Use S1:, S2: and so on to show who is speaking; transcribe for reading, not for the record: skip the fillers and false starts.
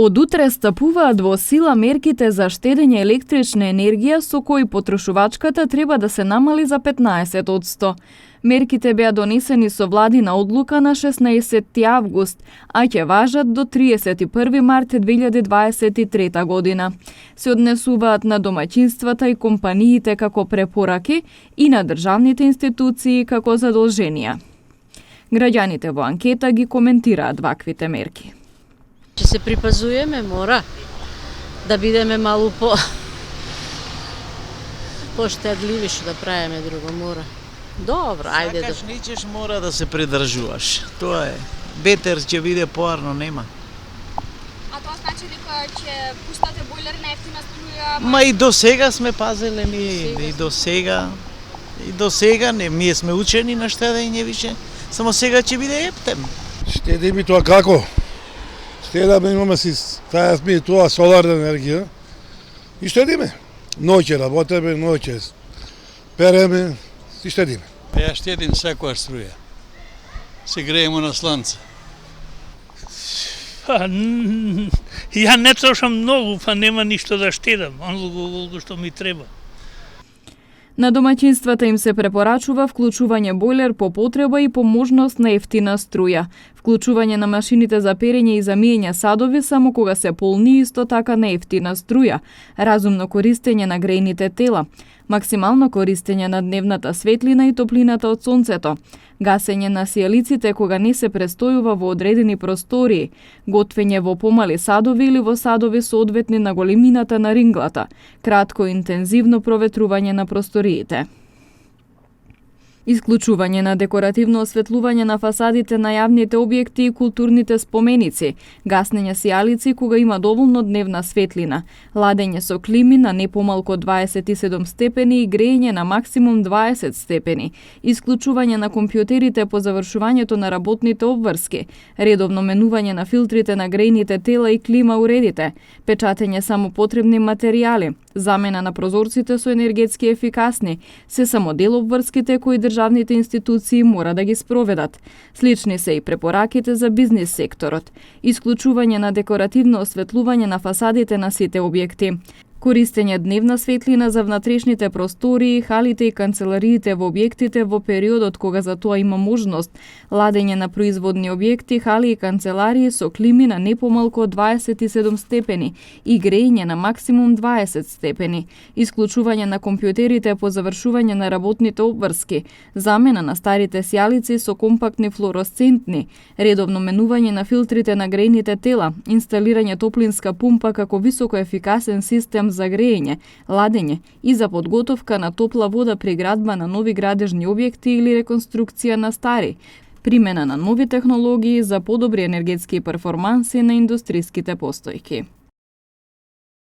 S1: Од утре стапуваат во сила мерките за штедење електрична енергија со кои потрошувачката треба да се намали за 15%. Мерките беа донесени со владина одлука на 16 август, а ќе важат до 31 март 2023 година. Се однесуваат на домаќинствата и компаниите како препораки и на државните институции како задолженија. Граѓаните во анкета ги коментираат ваквите мерки.
S2: Че се припазуеме, мора да бидеме малку поштедливи, што да правиме друго, мора. Добро, ајде.
S3: Сакаш ничеш, мора да се придржуваш. Тоа е. Ветер ќе биде поарно, нема.
S4: А тоа значи дека ќе пуштате бойлер на ефтина струја?
S3: Ма и до сега сме пазеле ние, и до сега. И до сега не, ние сме учени на штедење више. Само сега ќе биде ептен.
S5: Штедиме тоа како? Штедаме, имаме си тајасме и тоа соларна енергија и штедиме. Ноќе работиме, ноќе переме и штедиме.
S6: Ја штедим секоја струја. Се греемо на сланце.
S7: Ја не трошам многу, па нема ништо да штедам, колку што ми треба.
S1: На домаќинствата им се препорачува вклучување бойлер по потреба и по можност на ефтина струја. Вклучување на машините за перење и за миење садови само кога се полни, исто така на ефтина струја. Разумно користење на грејните тела. Максимално користење на дневната светлина и топлината од сонцето. Гасење на сијалиците кога не се престојува во одредени простории. Готвење во помали садови или во садови соодветни на големината на ринглата. Кратко и интензивно проветрување на просториите. Исклучување на декоративно осветлување на фасадите на јавните објекти и културните споменици, гаснење сијалици кога има доволно дневна светлина, ладење со клими на не помалку од 27 степени и грејење на максимум 20 степени, исклучување на компјутерите по завршувањето на работните обврски, редовно менување на филтрите на грејните тела и клима уредите, печатење само потребни материјали, замена на прозорците со енергетски ефикасни, се само дел обврските кои државните институции мора да ги спроведат. Слични се и препораките за бизнис секторот. Исклучување на декоративно осветлување на фасадите на сите објекти. Користење дневна светлина за внатрешните простории, халите и канцелариите во објектите во периодот кога за тоа има можност, ладење на производни објекти, хали и канцеларии со клими на не помалку од 27 степени и грејење на максимум 20 степени, исклучување на компјутерите по завршување на работните обврски, замена на старите сијалици со компактни флуоресцентни, редовно менување на филтрите на грејните тела, инсталирање топлинска пумпа како високоефикасен систем за грејење, ладење и за подготовка на топла вода при градба на нови градежни објекти или реконструкција на стари, примена на нови технологии за подобри енергетски перформанси на индустријските постојки.